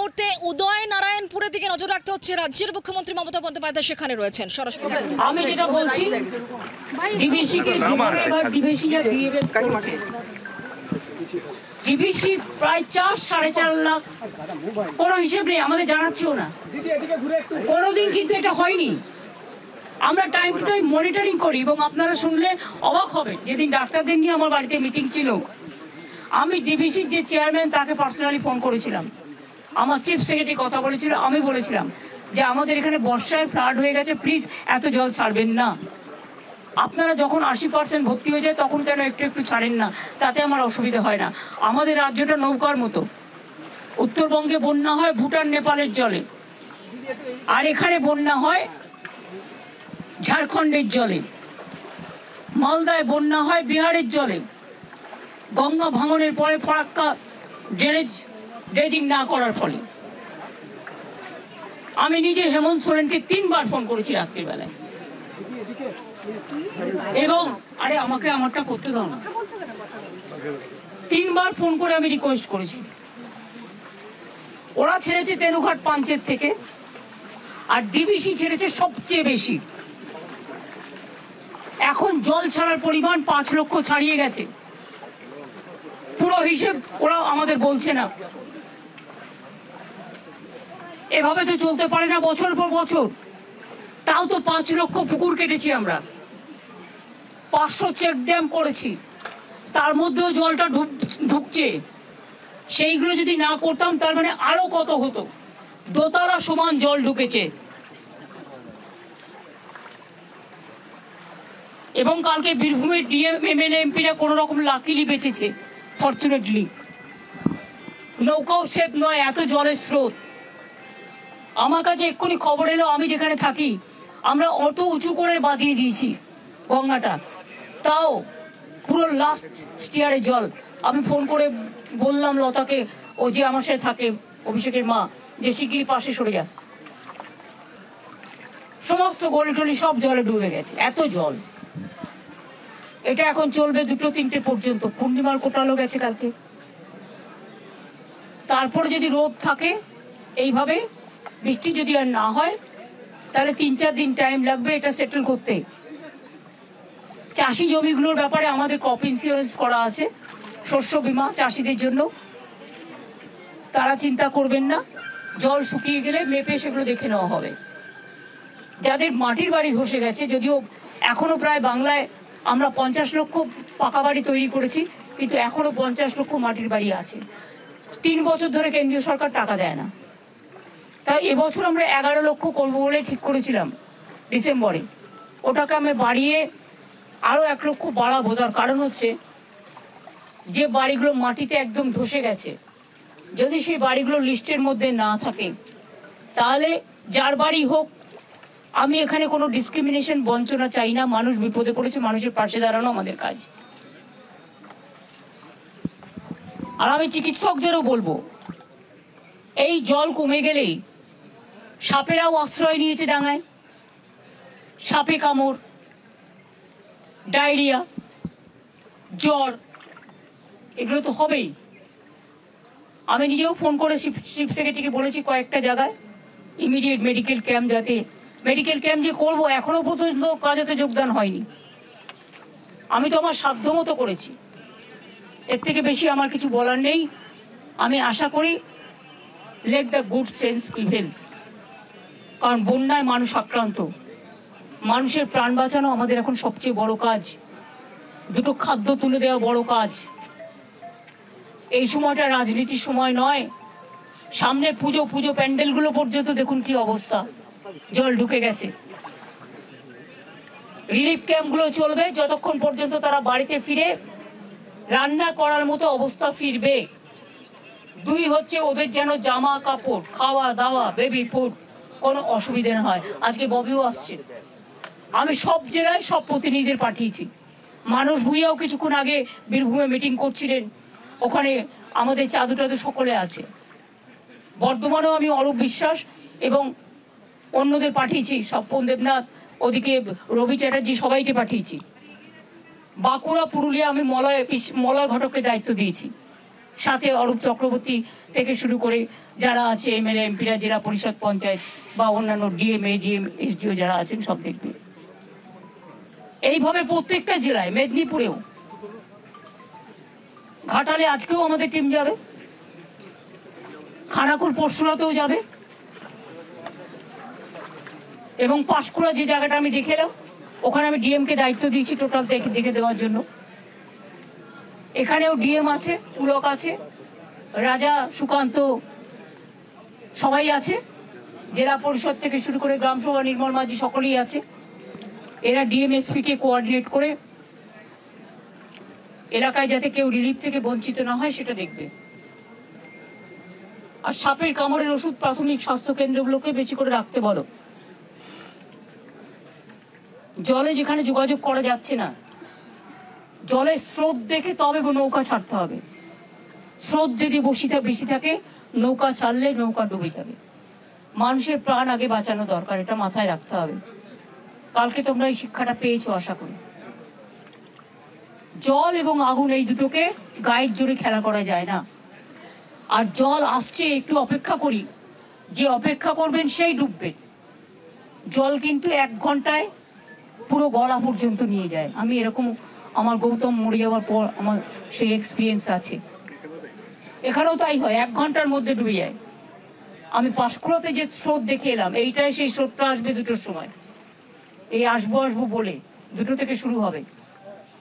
মুহূর্তে উদয় নারায়ণপুরের দিকে নজর রাখতে হচ্ছে। রাজ্যের মুখ্যমন্ত্রী মমতা বন্দ্যোপাধ্যায় সেখানে রয়েছেন সরাসরি। আমি যেটা বলছি, ডিভিসিকে যেভাবে এবার ডিভিসিরা বিহেভ করছে, ডিভিসি প্রায় 4-4.5 লাখ, কোনো হিসেব নেই, আমাদের জানাচ্ছেও না, কোনোদিন কিন্তু এটা হয়নি। আমরা টাইম টু টাইম মনিটরিং করি এবং আপনারা শুনলে অবাক হবে, যেদিন ডাক্তারদের নিয়ে আমার বাড়িতে মিটিং ছিল, আমি ডিভিসির যে চেয়ারম্যান তাকে পার্সোনালি ফোন করেছিলাম, আমার চিফ সেক্রেটারি কথা বলেছিল, আমি বলেছিলাম যে আমাদের এখানে বর্ষায় ফ্লাড হয়ে গেছে, প্লিজ এত জল ছাড়বেন না, আপনারা যখন 80% ভর্তি হয়ে যায় তখন কেন একটু একটু ছাড়েন না, তাতে আমার অসুবিধা হয় না। আমাদের রাজ্যটা নৌকার মতো, উত্তরবঙ্গে বন্যা হয় ভুটান নেপালের জলে, আর এখানে বন্যা হয় ঝাড়খণ্ডের জলে, মালদায় বন্যা হয় বিহারের জলে, গঙ্গা ভাঙনের পরে ফরাক্কা ড্রেজিং না করার ফলে। আমি নিজে হেমন্ত সোরেনকে 3 বার ফোন করেছি রাত্রির বেলায়, এবং আরে আমাকে আমারটা করতে দাও না, 3 বার ফোন করে আমি রিকোয়েস্ট করেছি। ওরা ছেড়েছে তেনুঘাট পাঞ্চের থেকে, আর ডিভিসি ছেড়েছে সবচেয়ে বেশি। এখন জল ছাড়ার পরিমাণ 5 লক্ষ ছাড়িয়ে গেছে, পুরো হিসেব ওরা আমাদের বলছে না। এভাবে তো চলতে পারে না বছর পর বছর। তাও তো 5 লক্ষ পুকুর কেটেছি আমরা, 500 চেক ড্যাম করেছি, তার মধ্যেও জলটা ঢুকছে। সেইগুলো যদি না করতাম তার মানে আরো কত হতো, দোতলা সমান জল ঢুকেছে। এবং কালকে বীরভূমের ডিএম এমএলএ এমপিরা কোন রকম লাকিলি বেঁচেছে, ফরচুনেটলি। নৌকাও সেফ নয়, এত জলের স্রোত। আমার কাছে এক্ষুনি খবর এলো, আমি যেখানে থাকি আমরা অত উঁচু করে বাঁধিয়ে দিয়েছি গঙ্গাটা, তাও পুরো লাস্ট স্টিয়ারে জল। আমি ফোন করে বললাম লতাকে, ও যে আমার সাথে থাকে, অভিষেকের মা, যে শিগগিরি পাশে সরে যা। সমস্ত গলি টলি সব জলে ডুবে গেছে, এত জল। এটা এখন চলবে 2-3টে পর্যন্ত, পূর্ণিমার কোটালো গেছে কালকে। তারপরে যদি রোদ থাকে, এইভাবে বৃষ্টি যদি আর না হয়, তাহলে 3-4 দিন টাইম লাগবে এটা সেটেল করতে। চাষি জমিগুলোর ব্যাপারে আমাদের ক্রপ ইন্স্যুরেন্স করা আছে, শস্য বীমা চাষিদের জন্য, তারা চিন্তা করবেন না। জল শুকিয়ে গেলে মেপে সেগুলো দেখে নেওয়া হবে। যাদের মাটির বাড়ি ধসে গেছে, যদিও এখনো প্রায় বাংলায় আমরা 50 লক্ষ পাকা বাড়ি তৈরি করেছি, কিন্তু এখনো 50 লক্ষ মাটির বাড়ি আছে। 3 বছর ধরে কেন্দ্রীয় সরকার টাকা দেয় না, তাই এবছর আমরা 11 লক্ষ করবো বলে ঠিক করেছিলাম ডিসেম্বরে। ওটাকে আমি বাড়িয়ে আরো 1 লক্ষ বাড়াবো। তার কারণ হচ্ছে, যে বাড়িগুলো মাটিতে একদম ধসে গেছে, যদি সেই বাড়িগুলো লিস্টের মধ্যে না থাকে, তাহলে যার বাড়ি হোক, আমি এখানে কোনো ডিসক্রিমিনেশন বঞ্চনা চাই না। মানুষ বিপদে পড়েছে, মানুষের পাশে দাঁড়ানো আমাদের কাজ। আর আমি চিকিৎসকদেরও বলবো, এই জল কমে গেলেই সাপেরাও আশ্রয় নিয়েছে ডাঙায়, সাপে কামড়, ডায়রিয়া, জ্বর, এগুলো তো হবেই। আমি নিজেও ফোন করে চিফ সেক্রেটারিকে বলেছি কয়েকটা জায়গায় ইমিডিয়েট মেডিকেল ক্যাম্প, যাতে মেডিকেল ক্যাম্প যে করবো, এখনো পর্যন্ত কাজেতে যোগদান হয়নি। আমি তো আমার সাধ্য মতো করেছি, এর থেকে বেশি আমার কিছু বলার নেই। আমি আশা করি let the good sense prevail, কারণ বন্যায় মানুষ আক্রান্ত, মানুষের প্রাণ বাঁচানো আমাদের এখন সবচেয়ে বড় কাজ। 2টো খাদ্য তুলে দেওয়া বড় কাজ। এই সময়টা রাজনীতির সময় নয়। সামনে পুজো, পুজো প্যান্ডেলগুলো পর্যন্ত দেখুন কি অবস্থা, জল ঢুকে গেছে। রিলিফ ক্যাম্পগুলো চলবে যতক্ষণ পর্যন্ত তারা বাড়িতে ফিরে রান্না করার মতো অবস্থা ফিরবে। 2 হচ্ছে, ওদের যেন জামা কাপড়, খাওয়া দাওয়া, বেবি ফুড কোনো অসুবিধা না হয়। আজকে ববিও আসছে, আমি সব জেলায় সব প্রতিনিধিদের পাঠিয়েছি। মানুষ ভুইয়াও কিছুক্ষণ আগে বীরভূমে মিটিং করছিলেন, ওখানে আমাদের চাদু টাদু সকলে আছে। বর্ধমানেও আমি অরূপ বিশ্বাস এবং অন্যদের পাঠিয়েছি, স্বপন দেবনাথ, ওদিকে রবি চ্যাটার্জি, সবাইকে পাঠিয়েছি। বাঁকুড়া, পুরুলিয়া আমি মলয় ঘটককে দায়িত্ব দিয়েছি, সাথে অরূপ চক্রবর্তী থেকে শুরু করে যারা আছে এমএলএ এমপিরা, জেলা পরিষদ, পঞ্চায়েত বা অন্যান্য ডিএম এডিএম এসডিও যারা আছেন সব দেখবে। এইভাবে প্রত্যেকটা জেলায়, মেদিনীপুরেও, ঘাটালে আজকেও আমাদের টিম যাবে, খানাকুল পরশুরাতেও যাবে, এবং পাঁশকুড়া যে জায়গাটা আমি দেখে এলাম ওখানে আমি ডিএমকে দায়িত্ব দিয়েছি টোটাল দেখে দেওয়ার জন্য। এখানেও ডিএম আছে, পুলক আছে, রাজা, সুকান্ত সবাই আছে, জেলা পরিষদ থেকে শুরু করে গ্রাম সভা, নির্মল মাঝি সকলেই আছে। এরা ডিএমএসপি কে কোঅর্ডিনেট করে এলাকায় যাতে কেউ রিলিফ থেকে বঞ্চিত না হয় সেটা দেখবে। আর সাপের কামড়ের ওষুধ প্রাথমিক স্বাস্থ্য কেন্দ্রগুলোকে বেশি করে রাখতে বলো। জলে যেখানে যোগাযোগ করা যাচ্ছে না, জলের স্রোত দেখে তবে নৌকা ছাড়তে হবে। স্রোত যদি বেশি থাকে, নৌকা ছাড়লে নৌকা ডুবে যাবে। মানুষের প্রাণ আগে বাঁচানো দরকার, এটা মাথায় রাখতে হবে। কালকে তোমরা এই শিক্ষাটা পেয়েছো আশা করি। জল এবং আগুন এই দুটোকে গায়ের জোরে খেলা করা যায় না। আর জল আসছে, একটু অপেক্ষা করি, যে অপেক্ষা করবেন সেই ডুববেন। জল কিন্তু 1 ঘন্টায় পুরো গলা পর্যন্ত নিয়ে যায়। আমি এরকম, আমার গৌতম মরে যাওয়ার পর আমার সেই এক্সপিরিয়েন্স আছে। এখানেও তাই হয়, 1 ঘন্টার মধ্যে ডুবে যায়। আমি পাঁশকুড়াতে যে স্রোত দেখে এলাম, এইটাই সেই স্রোতটা আসবে 2টোর সময়। এই আসবো বলে 2টো থেকে শুরু হবে।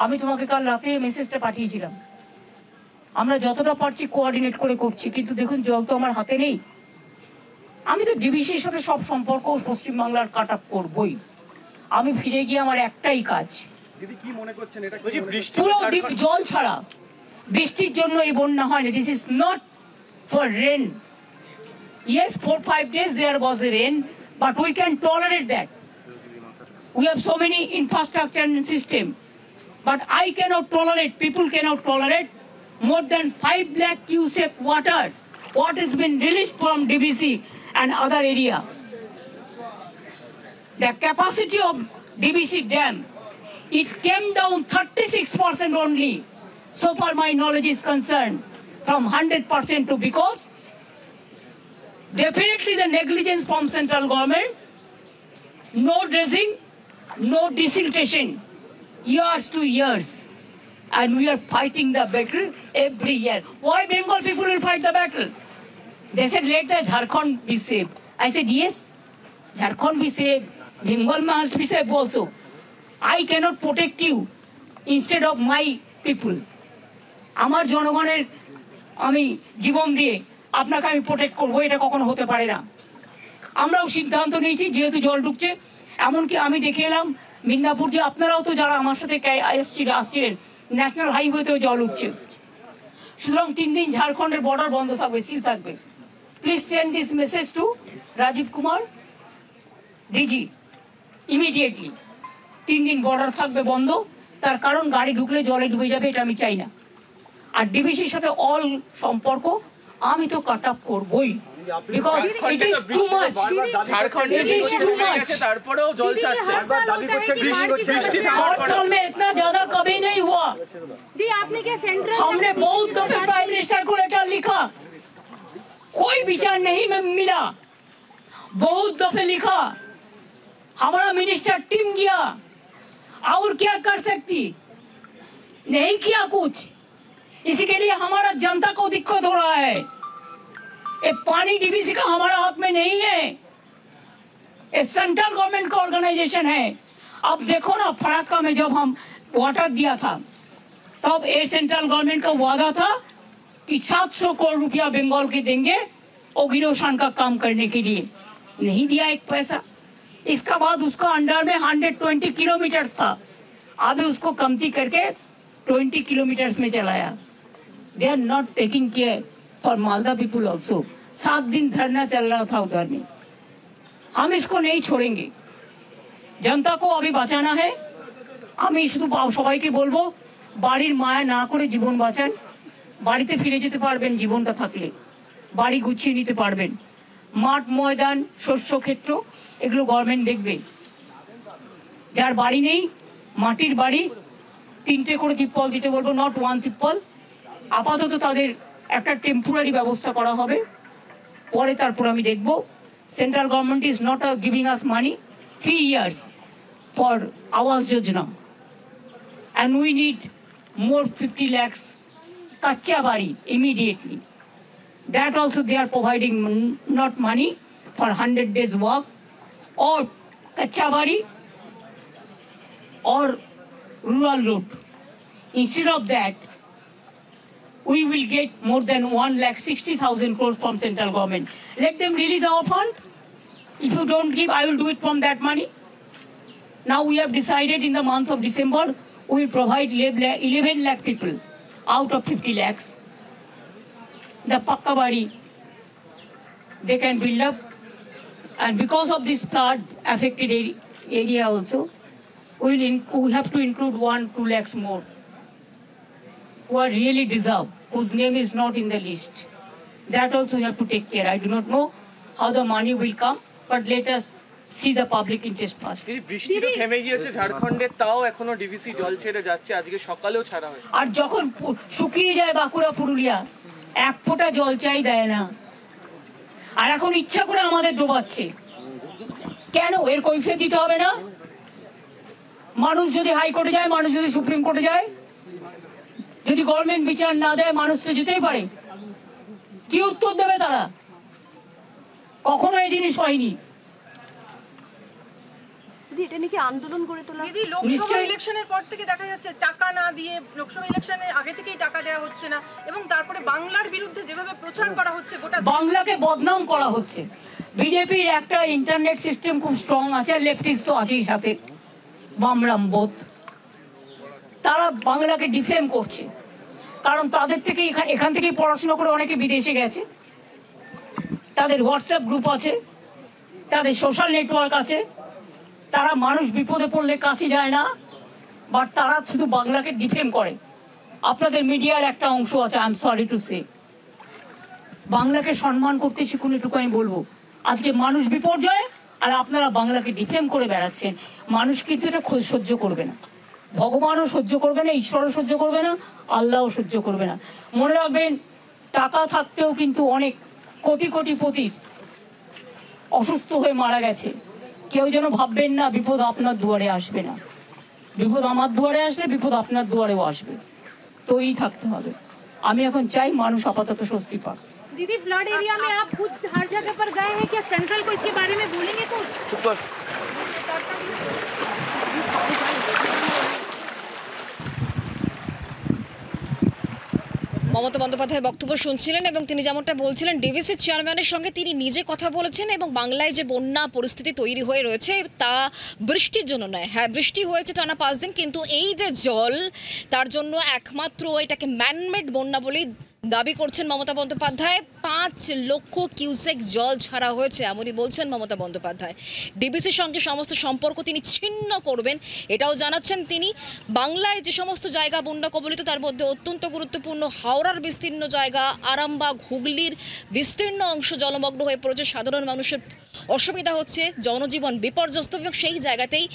আমি তোমাকে কাল রাতে মেসেজটা পাঠিয়েছিলাম। আমরা যতটা পারছি কোঅর্ডিনেট করে করছি, কিন্তু দেখুন জল তো আমার হাতে নেই। আমি তো ডিবিসির সাথে সব সম্পর্ক পশ্চিমবাংলার কাট আপ করবই। আমি ফিরে গিয়ে আমার একটাই কাজ, পুরো জল ছাড়া। বৃষ্টির জন্য এই বন্যা হয়নি। This is not for rain. Yes, 4-5 days there was a rain, but we can tolerate that. We have so many infrastructure and system, but I cannot tolerate, people cannot tolerate more than 5 lakh cubic water what has been released from DBC and other area. The capacity of DBC dam, it came down 36% only, so far my knowledge is concerned, from 100% to, because definitely the negligence from central government, no dredging, no desiltation, years to years. And we are fighting the battle every year. Why Bengal people will fight the battle? They said, let the Jharkhand be saved. I said, yes, Jharkhand be saved. Bengal must be saved also. I cannot protect you instead of my people. আমার জনগণের আমি জীবন দিয়ে আপনাকে আমি protect করবো, এটা কখনো হতে পারে না। আমরাও সিদ্ধান্ত নিয়েছি, যেহেতু জল ঢুকছে, এমনকি আমি দেখে এলাম মিদনাপুর যে, আপনারাও তো যারা আমার সাথে আসছিলেন, ন্যাশনাল হাইওয়েতেও জল উঠছে। সুতরাং 3 দিন ঝাড়খণ্ডের বর্ডার বন্ধ থাকবে, সিল থাকবে। Please send this message to Rajiv Kumar DG immediately. 3 দিন বর্ডার থাকবে বন্ধ, তার কারণ গাড়ি ঢুকলে জলে ডুবে যাবে, এটা আমি চাই না। আর ডিবিসির সাথে অল সম্পর্ক আমি তো কাট আপ করবই, because it is too much. It is too much. তারপরেও জল ছাড়ছে। हर साल में इतना ज्यादा कभी नहीं हुआ। आपने क्या सेंट्रल, हमने बहुत दफे प्राइम मिनिस्टर को लेटर लिखा, कोई विचार नहीं मिला। बहुत दफे लिखा, हमारा मिनिस्टर टीम गया, और क्या कर सकती, नहीं किया कुछ। इसी के लिए हमारा जनता को दिक्कत हो रहा है। ये पानी डीबीसी का हमारा हाथ में नहीं है, ये सेंट्रल गवर्नमेंट का ऑर्गेनाइजेशन है। अब देखो ना, फराक्का में जब हम वाटर दिया था, तब ये सेंट्रल गवर्नमेंट का वादा था कि 700 करोड़ रुपया बंगाल के देंगे ओगिरोशान का काम करने के लिए। नहीं दिया एक पैसा। इसका बाद उसका अंडर में 120 किलोमीटर था, अभी उसको कमती करके 20 किलोमीटर में चलाया। They are not taking care for Malda people also. 7 दिन धरना चल रहा था उधर में। हम इसको नहीं छोड़ेंगे, जनता को अभी बचाना है। আমি শুধু সবাইকে বলবো, বাড়ির মায়া না করে জীবন বাঁচান। বাড়িতে ফিরে যেতে পারবেন জীবনটা থাকলে, বাড়ি গুছিয়ে নিতে পারবেন। মাঠ ময়দান শস্য ক্ষেত্র এগুলো গভর্নমেন্ট দেখবে। যার বাড়ি নেই, মাটির বাড়ি 3টে করে তিপ্পল দিতে বলবো, নট 1 তিপ্পল। আপাতত তাদের একটা টেম্পোরারি ব্যবস্থা করা হবে। পরে তারপর আমি দেখব। Central government is not giving us money 3 years for Awas Yojana, and we need more 50 lakhs Kacha Bari immediately. That also they are providing not money for 100 days work or Kacha Bari or rural road. Instead of that, we will get more than 1,60,000 crores from central government. Let them release our fund. If you don't give, I will do it from that money. Now we have decided in the month of December, we will provide 11 lakh people out of 50 lakhs. The Pakka Bari, they can build up. And because of this flood affected area also, we have to include 1-2 lakhs more who are really deserve, whose name is not in the list. That also we have to take care. I do not know how the money will come, but let us see the public interest first. বৃষ্টি তো থেমে গিয়েছে ঝাড়খণ্ডে, তাও এখনো DVC জল ছেড়ে যাচ্ছে, আজকে সকালেও ছাড়া হয়। আর যখন শুকিয়ে যায় বাঁকুড়া পুরুলিয়া, এক ফোঁটা জল চাই দেয় না, আর এখন ইচ্ছা করে আমাদের ডোবাচ্ছে কেন? এর কৈফিয়ত দিতে হবে না? মানুষ যদি হাইকোর্টে যায়, মানুষ যদি সুপ্রিম কোর্টে যায়, যদি গভর্নমেন্ট বিচার না দেয়, মানুষ তো যেতেই পারে। কি উত্তর দেবে তারা? কখনো এই জিনিস হয়নি। এটা নাকি আন্দোলন করে তোলা। দিদি, লোকসভা ইলেকশনের পর থেকে দেখা যাচ্ছে টাকা না দিয়ে, লোকসভা ইলেকশনের আগে থেকেই টাকা দেওয়া হচ্ছে না, এবং তারপরে বাংলার বিরুদ্ধে যেভাবে প্রচার করা হচ্ছে, গোটা বাংলাকে বদনাম করা হচ্ছে। বিজেপির একটা ইন্টারনেট সিস্টেম খুব স্ট্রং আছে, লেফটিস্ট তো আছেই সাথে, বামরাম বোধ। তারা বাংলাকে ডিফেম করছে, কারণ তাদের থেকে এখান থেকে পড়াশোনা করে অনেকে বিদেশে গেছে, তাদের হোয়াটসঅ্যাপ গ্রুপ আছে, তাদের সোশ্যাল নেটওয়ার্ক আছে। তারা মানুষ বিপদে পড়লে কাছে যায় না, বাট তারা শুধু বাংলাকে ডিফেম করে। আপনাদের মিডিয়ার একটা অংশ আছে, I am sorry to say, বাংলাকে সম্মান করতে শিখুন, এটুকু আমি বলবো। আজকে মানুষ বিপর্যয় আর আপনারা বাংলাকে ডিফেম করে বেড়াচ্ছেন। মানুষ কিন্তু এটা সহ্য করবে না, ভগবানও সহ্য করবে না, ঈশ্বরও সহ্য করবে না, আল্লাহও সহ্য করবে না। মনে রাখবেন, টাকা থাকতেও কিন্তু অনেক কোটি কোটি পতি অসুস্থ হয়ে মারা গেছে। কেউ যেন ভাববেন না বিপদ আপনার দুয়ারে আসবে না। বিপদ আমার দুয়ারে আসলে বিপদ আপনার দুয়ারেও আসবে, তৈরি থাকতে হবে। আমি এখন চাই মানুষ আপাতত স্বস্তি পাক। दीदी, फ्लड एरिया में आप खुद हर जगह पर गए हैं क्या? सेंट्रल को इसके बारे में बोलेंगे कुछ? মমতা বন্দ্যোপাধ্যায়ের বক্তব্য শুনছিলেন এবং তিনি যেমনটা বলছিলেন, ডিভিসি চেয়ারম্যানের সঙ্গে তিনি নিজে কথা বলেছেন এবং বাংলায় যে বন্যা পরিস্থিতি তৈরি হয়ে রয়েছে তা বৃষ্টির জন্য নয়। হ্যাঁ, বৃষ্টি হয়েছে টানা 5 দিন, কিন্তু এই যে জল, তার জন্য একমাত্র এটাকে ম্যানমেড বন্যা বলেই দাবি করছেন মমতা বন্দ্যোপাধ্যায়। 5 লক্ষ কিউসেক জল ছাড়া হয়েছে, এমনই বলছেন মমতা বন্দ্যোপাধ্যায়। ডিবিসির সঙ্গে সমস্ত সম্পর্ক তিনি ছিন্ন করবেন, এটাও জানাচ্ছেন তিনি। বাংলায় যে সমস্ত জায়গা বন্যা কবলিত, তার মধ্যে অত্যন্ত গুরুত্বপূর্ণ হাওড়ার বিস্তীর্ণ জায়গা, আরামবাগ, হুগলির বিস্তীর্ণ অংশ জলমগ্ন হয়ে পড়েছে। সাধারণ মানুষের অসুবিধা হচ্ছে, জনজীবন বিপর্যস্ত, এবং সেই জায়গাতেই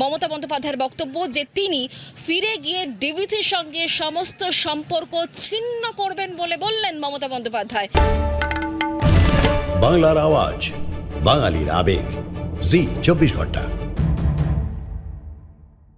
মমতা বন্দ্যোপাধ্যায়ের বক্তব্য যে তিনি ফিরে গিয়ে ডিবিসির সঙ্গে সমস্ত সম্পর্ক ছিন্ন করবেন বলে বললেন মমতা বন্দ্যোপাধ্যায়। বাংলার আওয়াজ, বাঙালির আবেগ, জি 24 ঘন্টা।